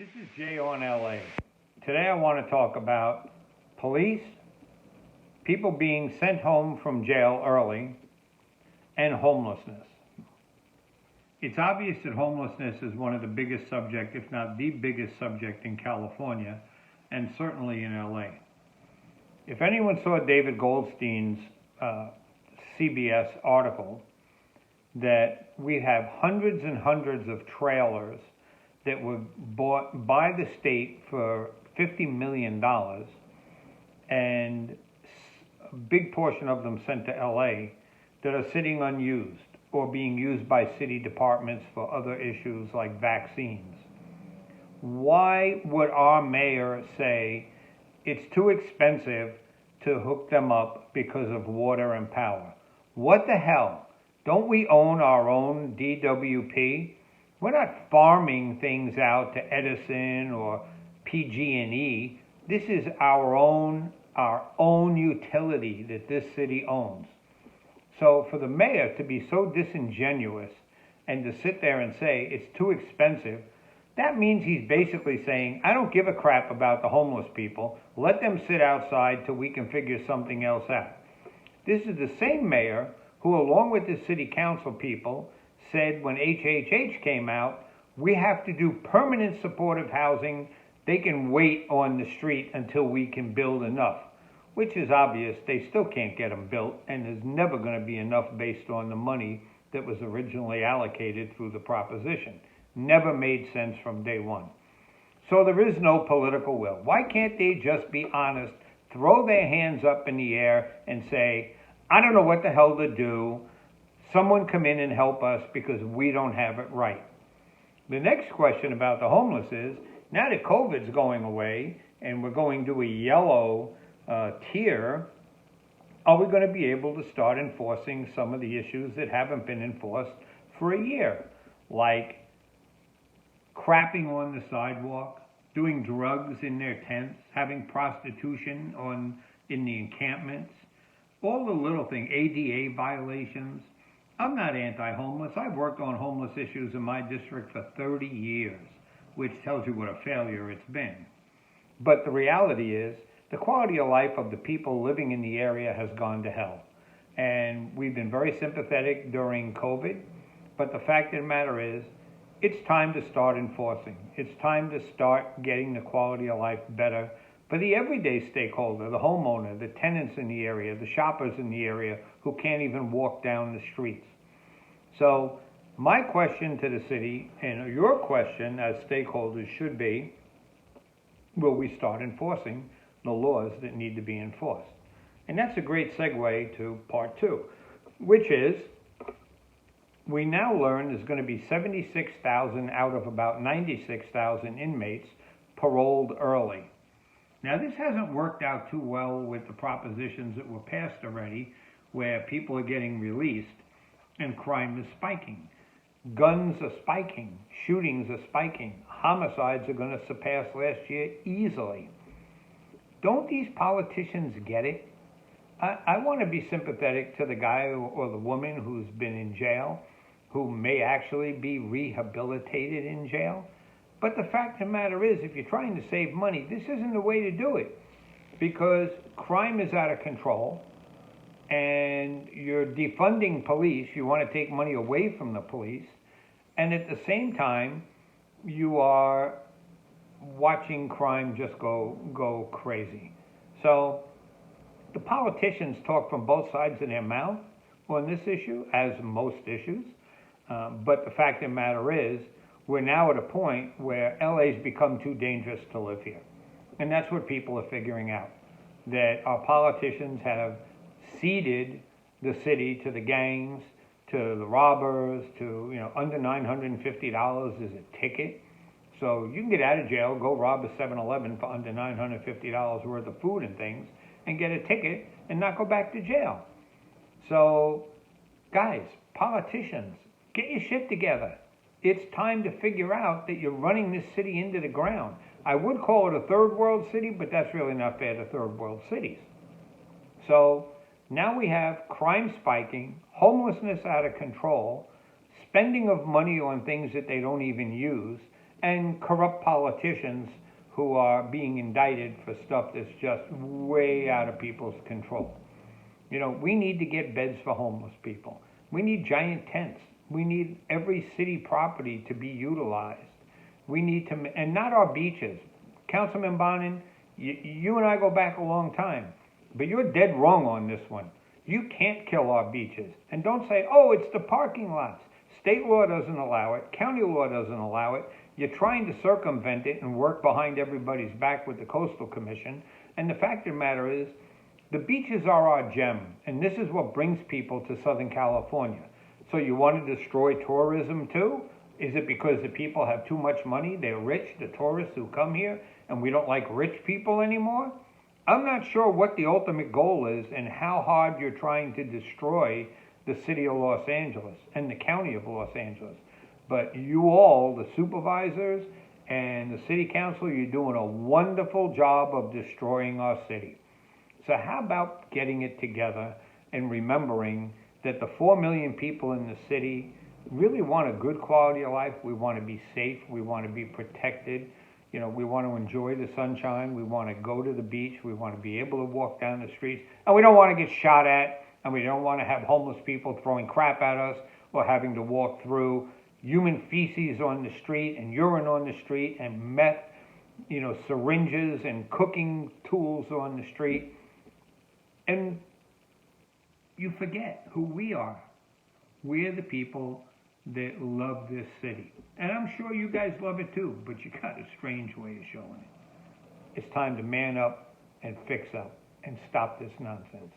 This is Jay on LA. Today I want to talk about police, people being sent home from jail early, and homelessness. It's obvious that homelessness is one of the biggest subjects, if not the biggest subject in California, and certainly in LA. If anyone saw David Goldstein's CBS article, that we have hundreds and hundreds of trailers that were bought by the state for $50 million, and a big portion of them sent to LA that are sitting unused or being used by city departments for other issues like vaccines. Why would our mayor say it's too expensive to hook them up because of water and power? What the hell? Don't we own our own DWP? We're not farming things out to Edison or PG&E. This is our own utility that this city owns. So for the mayor to be so disingenuous and to sit there and say it's too expensive, that means he's basically saying, I don't give a crap about the homeless people. Let them sit outside till we can figure something else out. This is the same mayor who, along with the city council people, said when HHH came out, we have to do permanent supportive housing. They can wait on the street until we can build enough, which is obvious. They still can't get them built, and there's never going to be enough based on the money that was originally allocated through the proposition. Never made sense from day one. So there is no political will. Why can't they just be honest, throw their hands up in the air and say, I don't know what the hell to do. Someone come in and help us because we don't have it right. The next question about the homeless is, now that COVID's going away and we're going to a yellow tier, are we going to be able to start enforcing some of the issues that haven't been enforced for a year? Like crapping on the sidewalk, doing drugs in their tents, having prostitution in the encampments, all the little things, ADA violations. I'm not anti-homeless. I've worked on homeless issues in my district for 30 years, which tells you what a failure it's been. But the reality is, the quality of life of the people living in the area has gone to hell. And we've been very sympathetic during COVID, but the fact of the matter is, it's time to start enforcing. It's time to start getting the quality of life better for the everyday stakeholder, the homeowner, the tenants in the area, the shoppers in the area who can't even walk down the streets. So my question to the city, and your question as stakeholders should be, will we start enforcing the laws that need to be enforced? And that's a great segue to part two, which is, we now learn there's going to be 76,000 out of about 96,000 inmates paroled early. Now, this hasn't worked out too well with the propositions that were passed already, where people are getting released and crime is spiking. Guns are spiking. Shootings are spiking. Homicides are going to surpass last year easily. Don't these politicians get it? I want to be sympathetic to the guy or the woman who's been in jail, who may actually be rehabilitated in jail. But the fact of the matter is, if you're trying to save money, this isn't the way to do it, because crime is out of control and you're defunding police. You want to take money away from the police, and at the same time, you are watching crime just go crazy. So the politicians talk from both sides of their mouth on this issue, as most issues, but the fact of the matter is, we're now at a point where LA's become too dangerous to live here. And that's what people are figuring out, that our politicians have ceded the city to the gangs, to the robbers, to, under $950 is a ticket. So you can get out of jail, go rob a 7-Eleven for under $950 worth of food and things, and get a ticket and not go back to jail. So, guys, politicians, get your shit together. It's time to figure out that you're running this city into the ground. I would call it a third world city, but that's really not fair to third world cities. So now we have crime spiking, homelessness out of control, spending of money on things that they don't even use, and corrupt politicians who are being indicted for stuff that's just way out of people's control. We need to get beds for homeless people. We need giant tents. We need every city property to be utilized. We need to, and not our beaches. Councilman Bonin, you and I go back a long time, but you're dead wrong on this one. You can't kill our beaches. And don't say, oh, it's the parking lots. State law doesn't allow it. County law doesn't allow it. You're trying to circumvent it and work behind everybody's back with the Coastal Commission. And the fact of the matter is, the beaches are our gem, and this is what brings people to Southern California. So you want to destroy tourism too? Is it because the people have too much money? They're rich, the tourists who come here, and we don't like rich people anymore? I'm not sure what the ultimate goal is and how hard you're trying to destroy the city of Los Angeles and the county of Los Angeles. But you all, the supervisors and the city council, you're doing a wonderful job of destroying our city. So how about getting it together and remembering that the 4 million people in the city really want a good quality of life. We want to be safe. We want to be protected. We want to enjoy the sunshine. We want to go to the beach. We want to be able to walk down the streets. And we don't want to get shot at. And we don't want to have homeless people throwing crap at us or having to walk through human feces on the street and urine on the street and meth, syringes and cooking tools on the street. And you forget who we are. We're the people that love this city. And I'm sure you guys love it too, but you got a strange way of showing it. It's time to man up and fix up and stop this nonsense.